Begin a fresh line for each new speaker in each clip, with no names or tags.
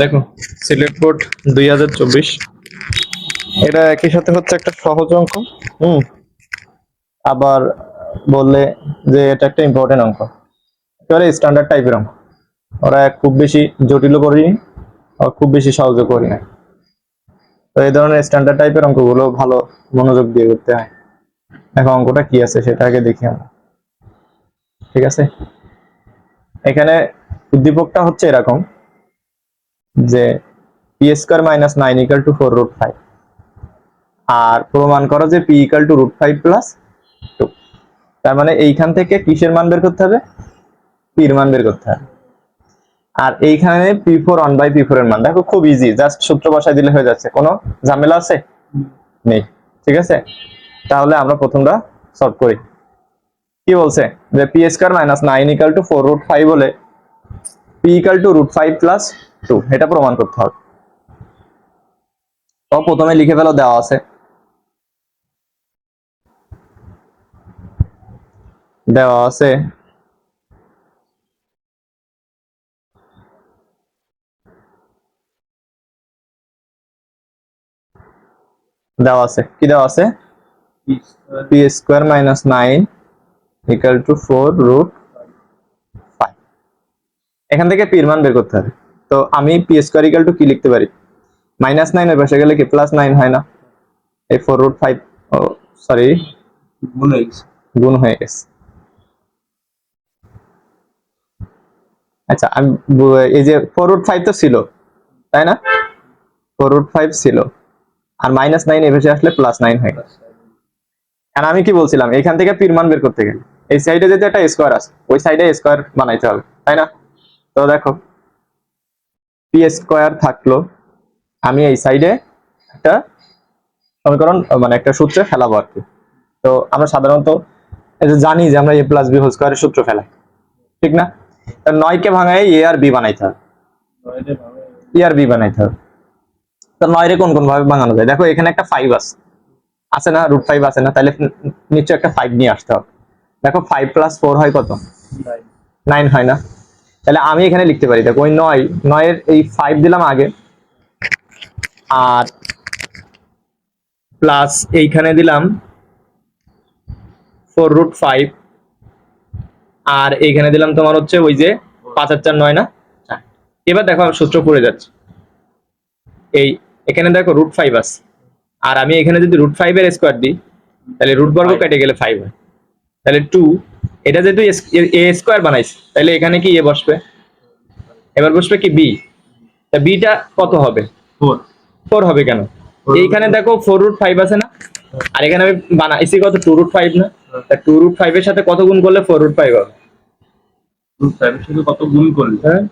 দেখো সিলেট বোর্ড 2024, এটা একই সাথে হচ্ছে একটা সহজ অঙ্ক। আবার বললে যে এটা একটা ইম্পর্টেন্ট অঙ্ক, একেবারে স্ট্যান্ডার্ড টাইপের অঙ্ক। ওরা খুব বেশি জটিলও করিনি আর খুব বেশি সহজও করি না। তো এই ধরনের স্ট্যান্ডার্ড টাইপের অঙ্কগুলো ভালো মনোযোগ দিয়ে করতে হয়। এখন অঙ্কটা কি আছে সেটা আগে দেখি আমরা। ঠিক আছে, এখানে উদ্দীপকটা হচ্ছে এরকম যে P square minus 9 equal to 4√5, আর প্রমাণ করো যে পি ইকুয়াল টু √5 প্লাস 2। তার মানে এইখান থেকে কিসের মান বের করতে হবে? পির মান বের করতে হবে। আর এইখানে p4 1/p4 এর মান দেখো খুব ইজি, জাস্ট সূত্র বসাই দিলে হয়ে যাচ্ছে। কোনো ঝামেলা আছে? নেই। ঠিক আছে, তাহলে আমরা প্রথমটা সলভ করি। কি বলছে যে P square minus 9 equal to 4√5 বলে পি ইকুয়াল টু √5 প্লাস 2, এটা প্রমাণ করতে হবে। তো প্রথমে লিখে ফেলো, দেওয়া আছে দেওয়া আছে দেওয়া আছে কি দেওয়া আছে? P square minus 9 equal to 4√5। এখান থেকে পির মান বের করতে হবে। তো আমি পি স্কয়ার ইকুয়াল টু কি লিখতে পারি? -9 এর পাশে গেলে কি +9 হয় না? এই 4√5 সরি গুণ হয়ে গেছে। আচ্ছা, আমি এই যে 4√5 তো ছিল, তাই না? 4√5 ছিল, আর -9 এর পাশে আসলে +9 হয়ে গেছে। আর আমি কি বলছিলাম, এখান থেকে পির মান বের করতে গেলে এই সাইডে যদি একটা স্কয়ার আছে, ওই সাইডে স্কয়ার বানাইতে হবে, তাই না? তো দেখো পি স্কয়ার থাকলো, আমি এই সাইডে একটা সমীকরণ মানে একটা সূত্রে ফেলাবো আর কি। তো আমরা সাধারণত জানি যে আমরা a প্লাস বি হোল স্কয়ারের সূত্র ফেলাই, ঠিক না? 9 কে ভাঙায় এ আর বি বানাইতে হবে, এ আর বি বানাইতে হবে। তো 9 রে কোন কোন ভাবে ভাঙানো যায়? দেখো এখানে একটা 5 আছে না, √5 আছে না, তাহলে নিশ্চয়ই একটা 5 নিয়ে আসতে হবে। দেখো 5 প্লাস 4 হয় কত? 9 হয় না? তাহলে আমি এখানে লিখতে পারি, দেখো ওই 9 এর এই 5 দিলাম আগে, আর প্লাস এইখানে দিলাম 4√5, আর এইখানে দিলাম তোমার হচ্ছে ওই যে 5 আর 4 9 না? এবার দেখো সূত্র পড়ে যাচ্ছে। এই এখানে দেখো √5 আছে, আর আমি এখানে যদি √5 এর স্কয়ার দিই, তাহলে রুট বর্গ কেটে গেলে 5 হয়, তাহলে 2। এটা যেহেতু এ স্কয়ার বানাইছে, তাহলে এখানে কি এ বসবে, এবার বসবে কি বি। তা বিটা কত হবে? 4 হবে। কেন? এইখানে দেখো 4√5 আছে না, আর এখানে আমি বানাইছি কত? 2√5 না? তা 2√5 এর সাথে কত গুণ করলে 4√5 হবে?
√5 এর সাথে কত গুণ করলে?
হ্যাঁ,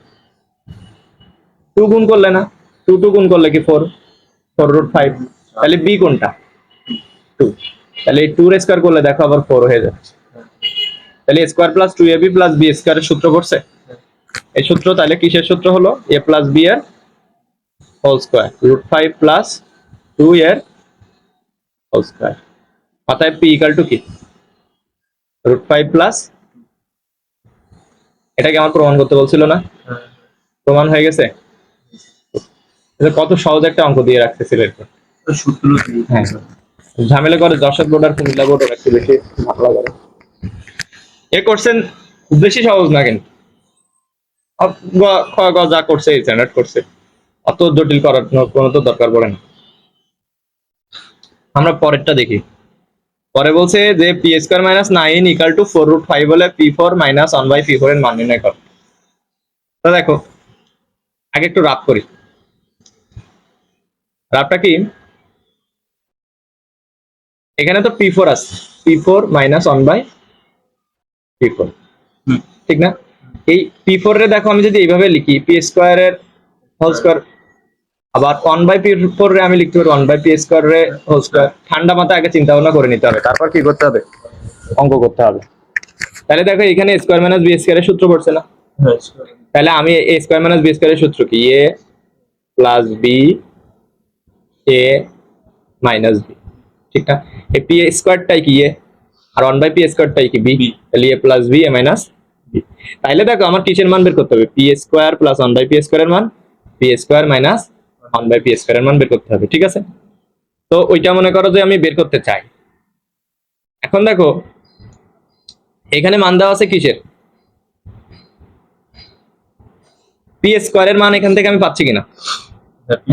2 গুণ করলে না, 2 গুণ করলে কি 4√5। তাহলে বি কোনটা? 2। তাহলে এই 2 এর স্কয়ার করলে দেখো আবার 4 হয়ে যাচ্ছে। তাহলে a square plus 2ab plus b স্কয়ারের সূত্র করছে এই সূত্র। তাহলে কিসের সূত্র হলো? a প্লাস b এর হোল স্কয়ার √5 প্লাস 2 এর হোল স্কয়ার। অতএব p ইকুয়াল টু কি? √5 প্লাস, এটাকে আমার প্রমাণ করতে বলছিল না? প্রমাণ হয়ে গেছে। কত সহজ একটা অঙ্ক দিয়ে রাখতেছিল এরপর।
সূত্র দিয়ে।
হ্যাঁ, ঝামেলা করে যশোর বোর্ড আর কুমিল্লা বোর্ড একটু বেশি ভালো লাগে। এ কোশ্চেন খুব বেশি সহজ না, কিন্তু যা করছে স্ট্যান্ডার্ড করছে, অত জটিল করার কোনো তো দরকার পড়ে না। আমরা পরেরটা দেখি। পরে বলছে যে P square minus 9 equal to 4√5 বলে p4 মাইনাস 1/p4 এর মান নির্ণয় করো। তো দেখো আগে একটু রাফ করি। রাফটা কি? এখানে তো p4 আছে, p4 মাইনাস 1/p4, ঠিক না? এই p4 রে দেখো আমি যদি এইভাবে লিখি পি স্কয়ার এর হোল স্কয়ার, আবার 1/p4 রে আমি লিখতে পারি 1/p স্কয়ার রে হোল স্কয়ার। ঠান্ডা মাথায় আগে চিন্তা ভাবনা করে নিতে হবে, তারপর কি করতে হবে? অঙ্ক করতে হবে। তাহলে দেখো এখানে স্কয়ার মাইনাস বি স্কয়ার এর সূত্র পড়ছে না? তাহলে আমি এ স্কয়ার মাইনাস বি স্কয়ার এর সূত্র কি? এ plus B A minus B, ঠিক না? এই পি স্কয়ারটাই কি এ, আর 1/p স্কয়ারটাই কি বি। তাহলে এ plus B A minus B. তাইলে দেখো আমার কিসের মান বের করতে হবে? P square plus 1/p square এর মান
P square minus 1/p square এর মান বের করতে হবে, ঠিক আছে? তো ওইটা মনে করো যে আমি বের করতে চাই। এখন দেখো এখানে মান দেওয়া আছে কিসের, পি স্কোয়ারের মান এখান থেকে আমি পাচ্ছি কিনা?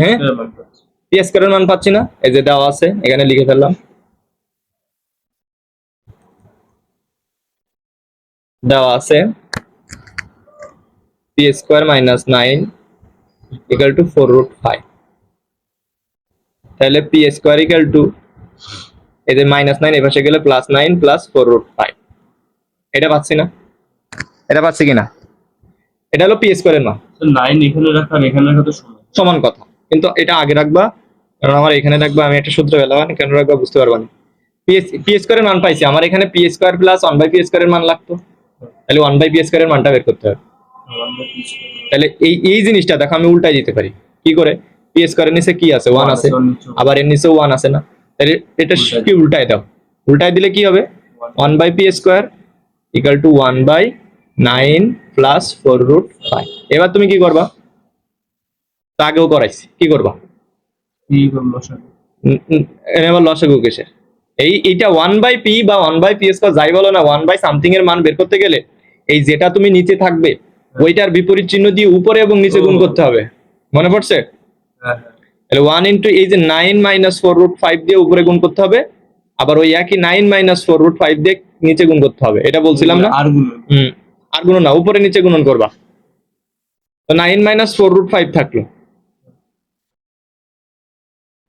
হ্যাঁ? পি স্কোয়ারের মান পাচ্ছি না, এই যে দেওয়া আছে এখানে লিখে ফেললাম, দেওয়া আছে P square minus 9 equal to 4√5। তাহলে পি স্কোয়ার ইকুয়াল টু এই যে -9 এর পাশে গেলে +9 প্লাস 4√5। এটা পাচ্ছি না? এটা পাচ্ছি কিনা? এটা হলো পি স্কোয়ারের মান।
9 এখানে রাখা আর এখানে রাখা তো সমান।
সমান কথা, কিন্তু এটা আগে রাখবা, কারণ আমার এখানে রাখবা, আমি একটা সূত্র পেলাম, কেন রাখবা বুঝতে পারবা না। পি স্কোয়ারের মান পাইছি, আমার এখানে পি স্কোয়ার প্লাস 1/p স্কোয়ারের মান লাগতো, তাহলে 1/p স্কোয়ারের মানটা বের করতে হবে।
1/p square.
তাহলে এই জিনিসটা দেখো আমি উল্টাই দিতে পারি, কি করে? পি স্কোয়ারের নিচে কি আছে? 1 আছে, আবার এর নিচেও 1 আছে না, তাহলে এটা কি উল্টাই দাও, উল্টাই দিলে কি হবে? 1/p square equal to 1/9 plus 4√5। এবার তুমি কি করবা? তা আগেও করাইছি, কি করবা?
কি করলো স্যার?
এবার লসাগু কিসের? এইটা 1/p বা 1/p স্কয়ার যাই বলো না, 1/সামথিং এর মান বের করতে গেলে এই যেটা তুমি নিচে থাকবে ওইটার বিপরীত চিহ্ন দিয়ে উপরে এবং নিচে গুণ করতে হবে, মনে পড়ছে?
হ্যাঁ
তাহলে 1 ইনটু এই যে 9 মাইনাস 4√5 দিয়ে উপরে গুণ করতে হবে, আবার ওই একই 9 মাইনাস 4√5 দিয়ে নিচে গুণ করতে হবে, এটা বলছিলাম না?
আর গুণ।
আর গুণ না, উপরে নিচে গুণন করবা। তো 9 মাইনাস 4√5 থাকলো,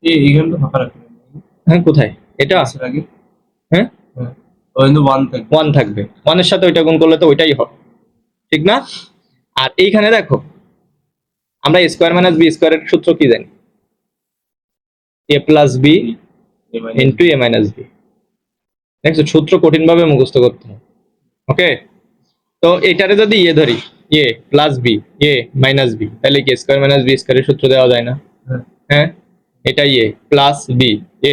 এইখানে তো ফাঁকা রাখবেন।
হ্যাঁ কোথায় এটা?
এর আগে
হ্যাঁ
হ্যাঁ ওই কিন্তু 1 থাকবে।
1 থাকবে, 1 এর সাথে ওইটা গুণ করলে তো ওইটাই হবে, ঠিক না? আর এইখানে দেখো আমরা a স্কয়ার মাইনাস b স্কয়ারের সূত্র কি জানি? a plus b into a minus b। দেখছো সূত্র কঠিন ভাবে মুখস্থ করতে হয়, ওকে? তো এটারে যদি এ ধরি, a plus b a minus b, তাহলে কি স্কয়ার মাইনাস b স্কয়ারের সূত্র দেওয়া যায় না? হ্যাঁ, এটা a plus b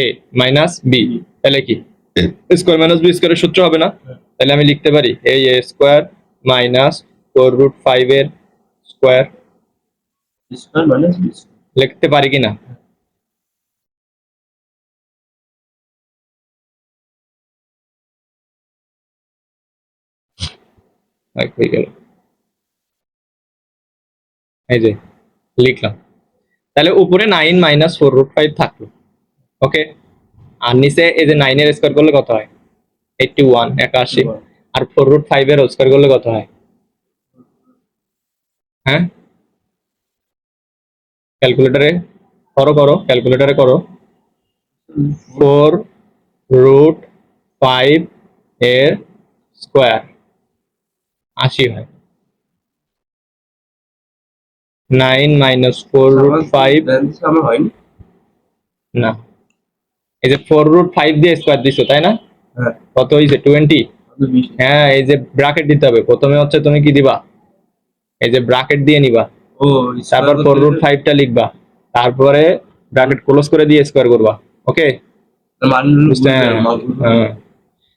a minus b, তাহলে কি স্কয়ার মাইনাস b স্কয়ারের সূত্র হবে না? তাহলে আমি লিখতে পারি a স্কয়ার মাইনাস 4√5 এর square,
square minus b square.
লিখতে পারি কিনা? হয়ে গেল, এই যে লিখলাম। তাহলে উপরে 9 মাইনাস 4√5 থাকলো, ওকে? আর নিচে এই যে 9 এর স্কয়ার করলে কত হয়? 81 81, আর 4√5 এর স্কয়ার করলে কত হয়? হ্যাঁ, ক্যালকুলেটরে করো ক্যালকুলেটরে করো। 4√5 এর স্কয়ার 80 হয়। 9 মাইনাস 4√5,
আমার হয়নি।
না এই যে 4√5 দিয়ে স্কয়ার দিছো তাই না?
হ্যাঁ
কত হইছে? 20।
কত 20।
হ্যাঁ, এই যে ব্র্যাকেট দিতে হবে, প্রথমে হচ্ছে তুমি কি দিবা? এই যে ব্র্যাকেট দিয়ে নিবা,
ও
তারপর 4√5 টা লিখবা, তারপরে ব্র্যাকেট ক্লোজ করে দিয়ে স্কয়ার করবা, ওকে?
মান
হ্যাঁ,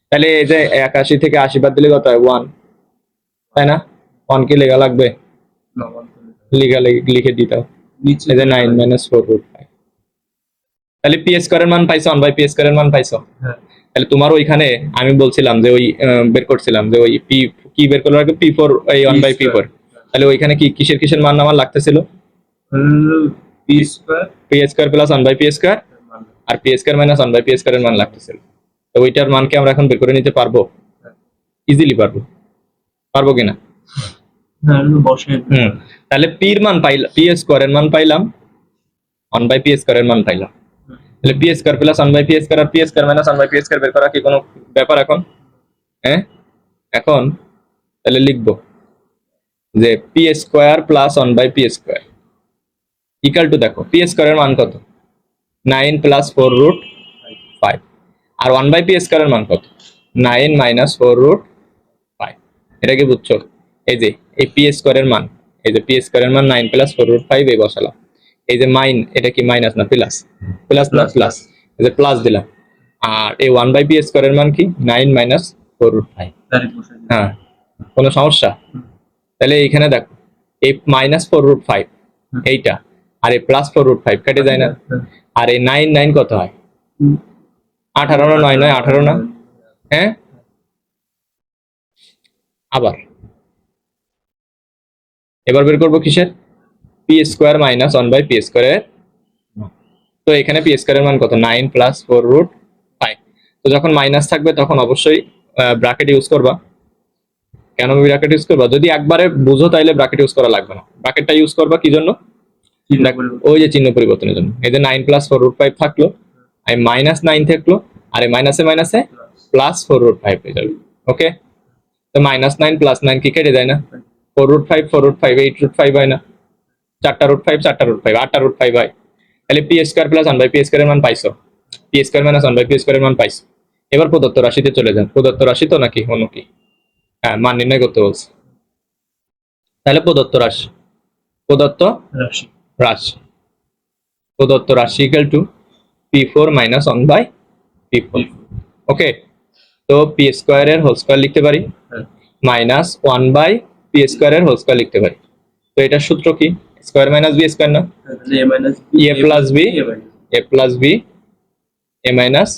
তাহলে এই যে 81 থেকে 80 বাদ দিলে কত হয়? 1, তাই না? 1 কি লেখা লাগবে? লিখে দিতে হবে,
নিচে
এই যে 9 মাইনাস 4√5। তাহলে পি স্কয়ারের মান পাইছো, 1/p স্কয়ারের মান পাইছো।
হ্যাঁ
তাহলে তোমার ওইখানে আমি বলছিলাম যে ওই বের করছিলাম যে ওই পি কি বের করলো আগে, p4 এই 1/p4, তাহলে ওইখানে কি কিসের মান আমার লাগতেছিল?
b square
p square plus 1/p square আর p স্কয়ার মাইনাস 1/p স্কয়ারের মান লাগতেছিল। তো ওইটার মানকে আমরা এখন বের করে নিতে পারবো, ইজিলি পারবো কিনা?
হ্যাঁ বসে।
তাহলে p এর মান পাইলাম, p স্কয়ারের মান পাইলাম, 1/p স্কয়ারের মান পাইলাম। তাহলে p square plus 1/p square আর p square minus 1/p square বের করা কি কোনো ব্যাপার এখন? হ্যাঁ, এখন তাহলে লিখবো যে p square plus 1/p square equal to, দেখো p স্কয়ারের মান কত? 9 প্লাস 4√5, আর 1/p স্কয়ারের মান কত? 9 মাইনাস 4√5। এটা কি বুঝছো? এই যে এই p স্কয়ারের মান, এই যে p স্কয়ারের মান 9 প্লাস 4√5 এই বসালাম, এই যে মাইন এটা কি মাইনাস না প্লাস? প্লাস না প্লাস, এই যে প্লাস দিলাম, আর এই 1/p স্কয়ারের মান কি? 9 মাইনাস 4√5। হ্যাঁ, কোনো সমস্যা? তাহলে এইখানে দেখো এই মাইনাস 4√5 এইটা, আর এই প্লাস 4√5 কেটে যায় না, আর এই 9 9 কত হয়? 18 না 9 9 18 না? হ্যাঁ, আবার এবার বের করবো কিসের? পি স্কোয়ার মাইনাস 1/p স্কোয়ারের। তো এখানে পি স্কোয়ারের মান কত? 9 প্লাস 4√5। তো যখন মাইনাস থাকবে তখন অবশ্যই ব্র্যাকেট ইউজ করবা। কেন ব্র্যাকেট ইউজ করবা? যদি একবারে বুঝো তাইলে ব্র্যাকেট ইউজ করা লাগবে না। ব্র্যাকেটটা ইউজ করবা কি জন্য? ওই যে চিহ্ন পরিবর্তনের জন্য। এই যে 9 প্লাস 4√5 থাকলো, আর মাইনাস 9 থাকলো, আর এই মাইনাসে মাইনাসে প্লাস 4√5 হয়ে যাবে। ওকে, তো মাইনাস 9 প্লাস 9 কি কেটে যায় না? 4√5 4√5 8√5 হয় না? 4টা√5 4টা√5 8টা√5 হয়। তাহলে পি স্কোয়ার প্লাস 1/p স্কোয়ারের মান পাইছো, পি স্কোয়ার মাইনাস 1/p স্কোয়ারের মান পাইছো। এবার প্রদত্ত রাশিতে চলে যান। প্রদত্ত রাশি তো নাকি অন্য কি? হ্যাঁ, মান নির্ণয় করতে বলছে। তাহলে প্রদত্ত রাশি, প্রদত্ত
রাশি
রাশি, প্রদত্ত রাশি equal to p4 minus 1/p4। ওকে, তো পি স্কোয়ারের হোল স্কোয়ার লিখতে পারি মাইনাস 1/p স্কোয়ারের হোল স্কোয়ার লিখতে পারি। তো এটার সূত্র কি? স্কোয়ার মাইনাস বি স্কোয়ার না?
তাহলে a minus b
A plus B,
a minus
A plus B, A minus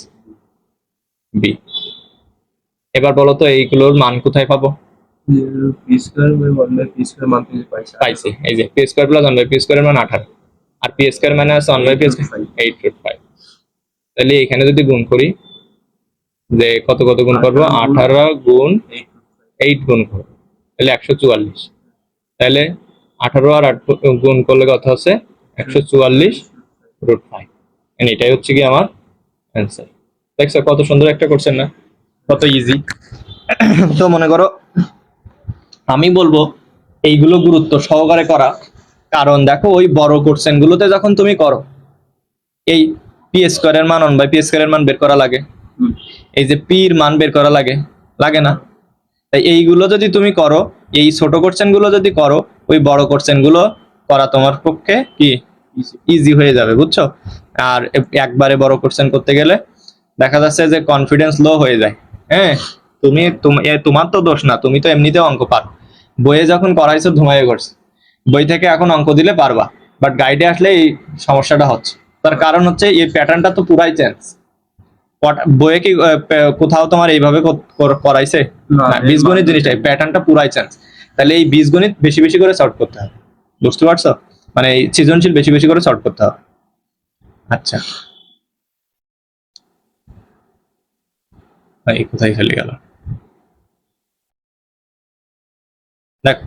B. এবার বলো তো এইগুলোর মান কোথায় পাবো?
p square by 1/p square মান থেকে পাইছি।
পাইছি, এই যে পি স্কোয়ার প্লাস 1/p স্কোয়ারের মান 18, আর P square minus 1/p square 8/5। তাহলে এখানে যদি গুণ করি, যে কত কত গুণ করবো? 18 গুণ 8 গুণ করবো, তাহলে 144। তাহলে 18 আর 8 গুণ করলে কত হচ্ছে? 144√5। এটাই হচ্ছে কি আমার অ্যান্সার। দেখছো কত সুন্দর একটা করছেন না, কত ইজি। তো মনে করো আমি বলবো এইগুলো গুরুত্ব সহকারে করা, কারণ দেখো ওই বড় কোশ্চেন গুলোতে যখন তুমি করো, এই পি স্কোয়ারের মান 1/p স্কোয়ারের মান বের করা লাগে, এই যে পি এর মান বের করা লাগে, লাগে না? তাই এইগুলো যদি তুমি করো, এই ছোট কোশ্চেন গুলো যদি করো, ওই বড় কোশ্চেন গুলো করা তোমার পক্ষে কি ইজি হয়ে যাবে, বুঝছো? আর একবারে বড় কোশ্চেন করতে গেলে দেখা যাচ্ছে যে কনফিডেন্স লো হয়ে যায়। হ্যাঁ, তোমার তো দোষ না, তুমি তো এমনিতেও অঙ্ক পারো। বইয়ে যখন করাইছো ধুমাইয়ে করছো, বই থেকে এখন অঙ্ক দিলে পারবা, বাট গাইডে আসলে এই সমস্যাটা হচ্ছে। তার কারণ হচ্ছে এই প্যাটার্নটা তো পুরাই চেঞ্জ। বইয়ে কি কোথাও তোমার এইভাবে করাইছে না? বীজগণিত জিনিসটা প্যাটার্নটা পুরাই চেঞ্জ। তাহলে এই বীজগণিত বেশি বেশি করে সলভ করতে হবে, বুঝতে পারছো? মানে এই সৃজনশীল বেশি বেশি করে সলভ করতে হবে। আচ্ছা, এই কোথায় চলে গেল? দেখো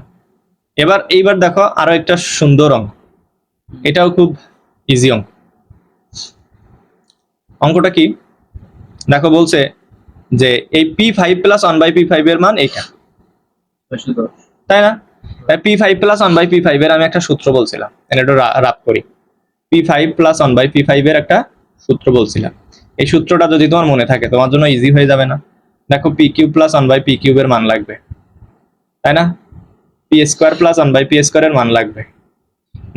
এইবার দেখো আরো একটা সুন্দর অঙ্ক, এটাও খুব ইজি অঙ্ক। অঙ্কটা কি দেখো, বলছে যে এই p5 প্লাস 1/p5 এর মান এইটা,
110।
তাই না? তাই p5 প্লাস 1/p5 এর আমি একটা সূত্র বলছিলাম, এটা রাফ করি। p5 প্লাস 1/p5 এর একটা সূত্র বলছিলাম। এই সূত্রটা যদি তোমার মনে থাকে তোমার জন্য ইজি হয়ে যাবে না? দেখো p3 প্লাস 1/p3 এর মান লাগবে, তাই না? p square plus 1/p square এর মান লাগবে,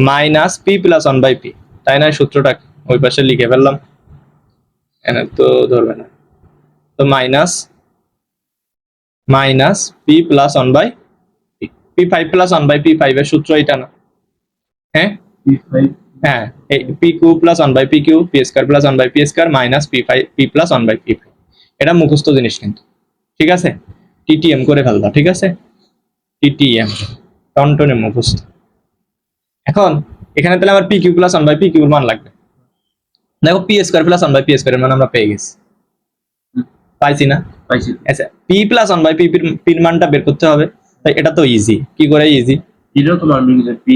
মাইনাস p প্লাস 1/p, তাই না? সূত্রটা ওই পাশে লিখে ফেললাম, এনে তো ধরবে না। তো minus p plus 1/p, p5 plus 1/p5 এর সূত্র এটা না? হ্যাঁ,
p5
হ্যাঁ, এই p3 plus 1/p3, p square plus 1/p square minus p plus 1/p5। এটা মুখস্থ জিনিস কিন্তু, ঠিক আছে? টিটিএম করে ফেলবা, ঠিক আছে? টিটিএম টনটনে মুখস্থ। এখন এখানে তাহলে আমার pq প্লাস 1/pq এর মান লাগবে। দেখো p square plus 1/p square এর মান আমরা পেয়ে গেছি, পাইছি না?
পাইছি।
আচ্ছা, p প্লাস 1/p এর মানটা বের করতে হবে। তাই এটা তো ইজি, কি করে ইজি?
এটাও তো মান নিয়ে p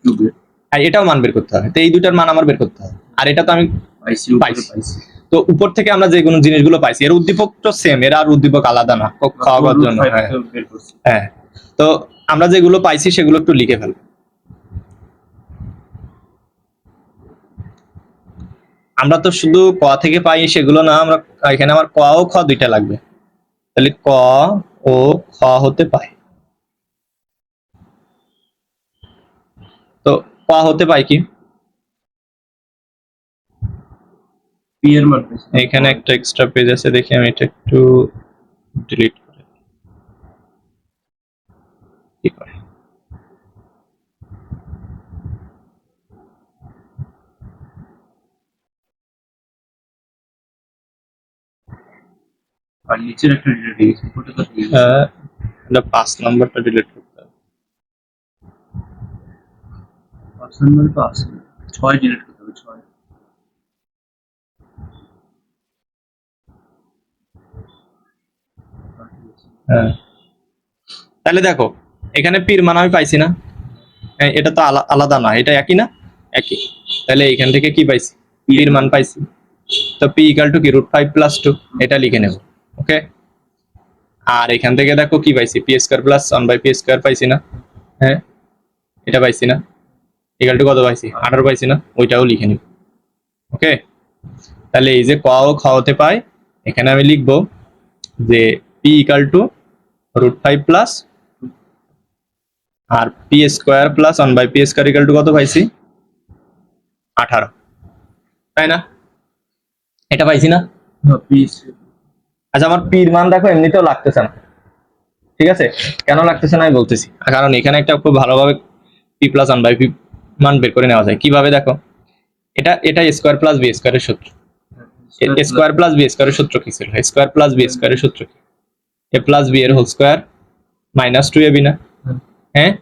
কিউবের
আর এটাও মান বের করতে হবে। তো এই দুটার মান আমার বের করতে হবে, আর এটা তো আমি
পাইছি,
পাইছি।
পাইছি।
তো উপর থেকে আমরা যে কোনো জিনিসগুলো পাইছি, এর উদ্দীপক তো সেম, এর আর উদ্দীপক আলাদা না খাওয়ার জন্য। হ্যাঁ
বের করছি।
হ্যাঁ, তো আমরা যেগুলো পাইছি সেগুলো একটু লিখে ফেলবো। আমরা তো শুধু ক থেকে পাই সেগুলো না, আমরা এখানে আমার ক ও খ দুইটা লাগবে, তাহলে ক ও খ হতে পাই। তো ক হতে পাই কি?
p এর মান পাইছি।
এখানে একটা এক্সট্রা পেজ আছে, দেখি আমি এটা একটু ডিলিট করে কি করে।
আর নিচের একটা ডিলেট হয়ে গেছে, ওটা তো হয়ে গেছে।
এটা 5 নাম্বারটা ডিলিট করতে হবে।
পার্সেন্ট মানে তো আসে না, 6 ডিলেট করতে হবে, 6।
হ্যাঁ, তাহলে দেখো এখানে পির মান আমি পাইছি না, এটা তো আলাদা না, এটা একই না, একই। তাহলে এখান থেকে কি পাইছি, পির মান পাইছি। তো পি ইকাল টু কি √5 + 2, এটা লিখে নেব। ওকে, আর এখান থেকে দেখো কি পাইছি, P square plus 1/p square পাইছি না, হ্যাঁ এটা পাইছি না, ইকাল টু কত পাইছি, 18 পাইছি না, ওইটাও লিখে নিব। ওকে, তাহলে এই যে ক ও খ হতে পাই, এখানে আমি লিখব যে পি ইকাল টু √5 প্লাস, আর P square plus 1/p square equal to কত পাইছি, 18, তাই না? এটা পাইছি না?
হ্যাঁ, পিস
আচ্ছা, আমার পির মান দেখো এমনিতেও লাগতেছে না, ঠিক আছে? কেন লাগতেছে না আমি বলতেছি, কারণ এখানে একটা খুব ভালোভাবে পি প্লাস 1/p মান বের করে নেওয়া যায়। কিভাবে দেখো, এটা স্কয়ার প্লাস বি স্কয়ারের সূত্র। স্কয়ার প্লাস বি স্কয়ারের সূত্র কি ছিল? স্কয়ার প্লাস বি স্কয়ারের সূত্র কি? এ প্লাস বি এর হোল স্কয়ার মাইনাস 2ab না, হ্যাঁ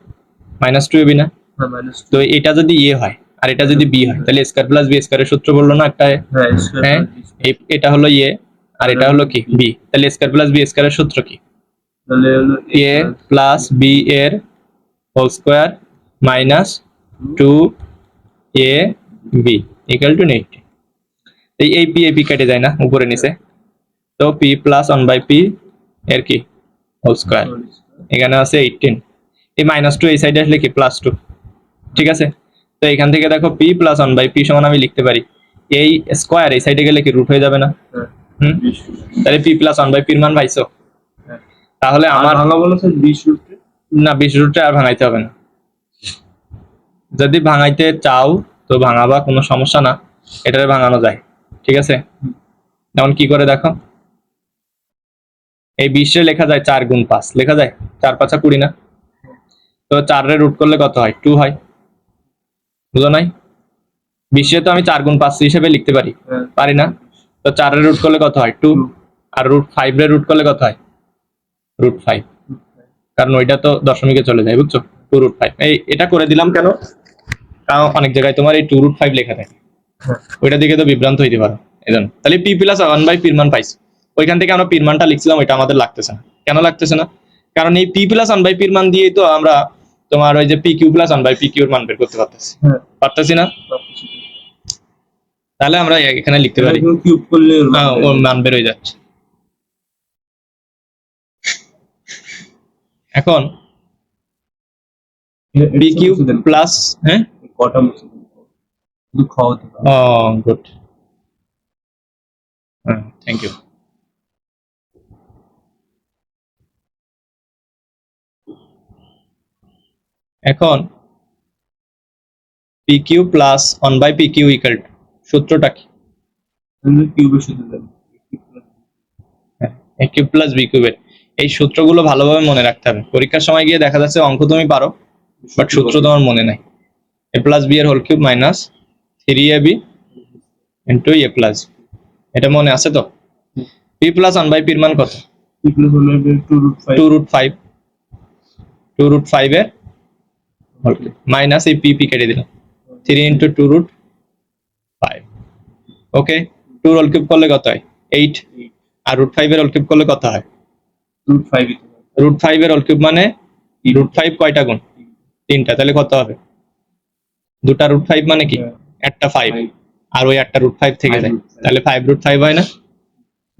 মাইনাস 2ab না।
হ্যাঁ, মাইনাস
তো এটা যদি এ হয় আর এটা যদি বি হয়, তাহলে স্কয়ার প্লাস বি স্কয়ারের সূত্র বললো না একটা?
হ্যাঁ,
হ্যাঁ, এটা হলো এ আর এটা হলো কি বি, তাহলে স্কয়ার প্লাস বি স্কয়ারের সূত্র কি?
তাহলে হলো
এ প্লাস বি এর whole square minus 2ab equal to negative. এই পি কেটে যায় না উপরে নিচে, তো পি প্লাস 1/p এর কি হোল স্কয়ার, এখানে আছে 18, এই -2 এই সাইডে আসলে কি +2, ঠিক আছে? তো এখান থেকে দেখো পি প্লাস 1/p সমান আমি লিখতে পারি এই স্কয়ার এই সাইডে গেলে কি রুট হয়ে যাবে না? তাহলে পি প্লাস 1/p এর মান পাইছো? তাহলে আমার
ভাঙা বলো স্যার 20 রুটে।
না, 20 রুটে আর ভাঙাইতে হবে না। যদি ভাঙাইতে চাও তো ভাঙাবা, কোনো সমস্যা না, এটারে ভাঙানো যায়, ঠিক আছে? যেমন কি করে দেখো, এই 20 লেখা যায় 4 গুণ 5, লেখা যায় 4 5 20 না? তো 4 রে রুট করলে কত হয়? 2 হয়, বুঝো নাই? 20 তো আমি 4 গুণ 5 হিসেবে লিখতে পারি, পারি না? তো 4 রে রুট করলে কত হয়? 2, আর √5 রে রুট করলে কত হয়? √5, কারণ ওইটা তো দশমিকে চলে যায়, বুঝছো? 2√5 এটা করে দিলাম কেন, কারণ অনেক জায়গায় তোমার এই 2√5 লেখা থাকে, ওইটা দিকে তো বিভ্রান্ত হইতে পারো, এজন্য। তাহলে পি প্লাস 1/p এর মান পাইছি, ওইখান থেকে আমরা পি এর মানটা লিখছিলাম, ওইটা আমাদের লাগতেছে না। কেন লাগতেছে না? কারণ এই পি প্লাস 1/p এর মান দিয়েই তো আমরা তোমার ওই যে pq প্লাস 1/pq এর মান বের করতে পারতেছি না? তাহলে আমরা এখানে লিখতে পারি,
কিউব করলে
ওর মান বের হয়ে যাচ্ছে। এখন pq প্লাস, হ্যাঁ
কটা মুছে দেন, শুধু খাওয়াতে পারে।
Good, thank you. এখন pq plus 1/pq equal to, সূত্রটা কি?
কিউবের সাথে দেন,
a কিউব প্লাস b কিউবের এই সূত্রগুলো ভালোভাবে মনে রাখতে হবে, পরীক্ষার সময় গিয়ে দেখা যাচ্ছে অঙ্ক তুমি পারো বাট সূত্র তোমার মনে নাই। a প্লাস b এর whole cube minus 3ab into a plus, এটা মনে আছে তো? p প্লাস 1/p এর মান কত?
p প্লাস 1/2
2√5, 2√5 এর হোল কিউব মাইনাস এই p কেটে দিলাম, 3 ইন্টু 2√5। ওকে, 2 হোল কিউব করলে কত হয়? 8, আর √5 এর হোল কিউব করলে কত হয়?
√5
√5 এর হোল কিউব মানে √5 কয়টা গুণ? 3টা, তাহলে কত হবে? দুটা √5 মানে কি? একটা 5, আর ওই একটা √5 থেকে যায়, তাহলে 5√5 হয় না?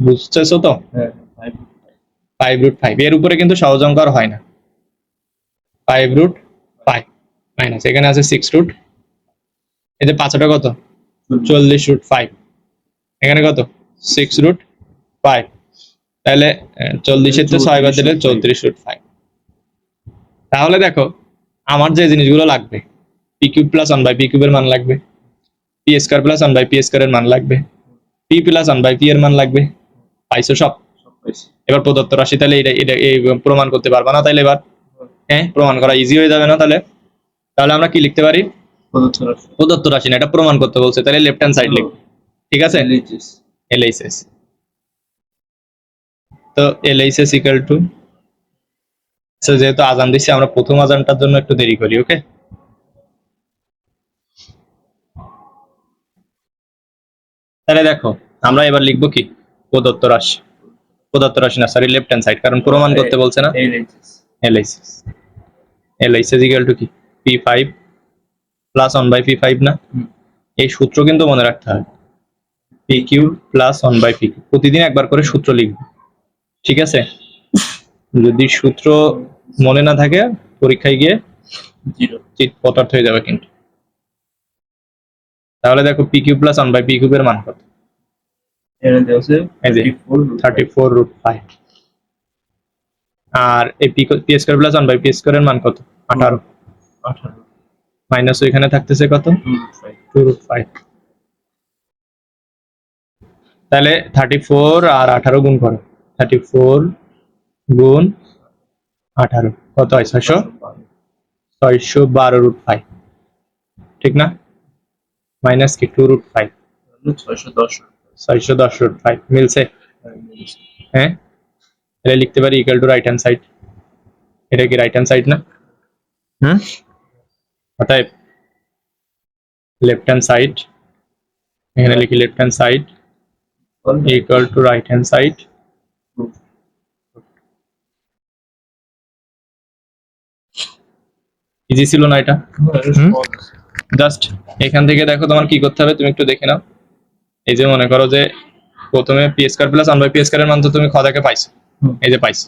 বুঝতেছো তো? 5√5 এর উপরে কিন্তু সহজ অঙ্ক আর হয় না। 5√5 মাইনাস এখানে আছে 6 এতে 5টা কত? 40√5, এখানে কত? 6√5, তাহলে 40 এর 6 বাদ দিলে 34√5। তাহলে দেখো আমার যে জিনিসগুলো লাগবে, পি কিউব প্লাস 1/p কিউবের মান লাগবে, পি স্কয়ার প্লাস 1/p স্কয়ারের মান লাগবে, পি প্লাস 1/p এর মান লাগবে, পাইছো সব? এবার প্রদত্ত রাশি, তাহলে এটা এই প্রমাণ করতে পারবা না, তাইলে এবার হ্যাঁ প্রমাণ করা ইজি হয়ে যাবে না? তাহলে আমরা কি লিখতে পারি? প্রদত্ত রাশি না, এটা প্রমাণ করতে বলছে, তাহলে লেফট হ্যান্ড সাইড লিখব, ঠিক আছে? LHS। তো LHS ইকুয়াল টু, যেহেতু আজান দিচ্ছি আমরা প্রথম আজানটার জন্য একটু দেরি করি, ওকে। তাহলে দেখো আমরা এবার লিখবো কি, প্রদত্ত রাশি, প্রদত্ত রাশি না সরি লেফট হ্যান্ড সাইড, কারণ প্রমাণ করতে বলছে না।
LHS
LHS ইকুয়াল টু কি, P5 প্লাস 1/P5 না। এই সূত্র কিন্তু মনে রাখতে হবে, PQ প্লাস 1/PQ, প্রতিদিন একবার করে সূত্র লিখবে, ঠিক আছে। যদি সূত্র মনে না থাকে পরীক্ষায় গিয়ে
0
চিট পদার্থ হয়ে যাবে কিন্তু। তাহলে দেখো PQ প্লাস 1/PQ এর মান কত,
এখানে দেওয়া আছে
এই যে 34√5, আর এই P স্কয়ার প্লাস 1/P² এর মান কত, 18,
18
মাইনাস এখানে থাকতেছে কত, 2√5। তাহলে 34 আর 18 গুণ করো, 34 গুণ 18 কত হয়, 612√5, ঠিক না। মাইনাস কি 2√5, 610√5 মিলছে। হ্যাঁ, এটা লিখতে পারি equal to right hand side, এটা কি রাইট হ্যান্ড সাইড না। অতএব লেফট হ্যান্ড সাইড, এখানে লিখি left hand side equal to right hand side. Easy ছিল না এটা। জাস্ট এখান থেকে দেখো তোমার কি করতে হবে, তুমি একটু দেখে নাও। এই যে মনে করো যে প্রথমে P² প্লাস 1/P² এর মান তো তুমি খ থেকে পাইছো, এই যে পাইছো,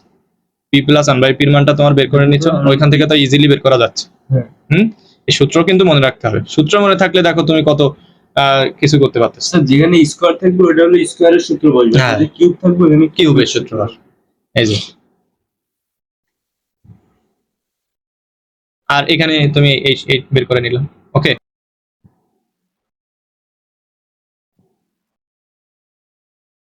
P প্লাস 1/P এর মানটা তোমার বের করে নিচ্ছ, ওইখান থেকে তো ইজিলি বের করা যাচ্ছে। এই সূত্র কিন্তু মনে রাখতে হবে, সূত্র মনে থাকলে দেখো তুমি কত কিছু করতে পারতেছো।
স্যার যেখানে স্কয়ার থাকবে ওটা হলো স্কয়ারের সূত্র বলবে,
হ্যাঁ।
যদি কিউব থাকবে এখানে
কিউবের সূত্র আসবে, এই যে। আর এখানে তুমি এই বের করে নিলাম, ওকে।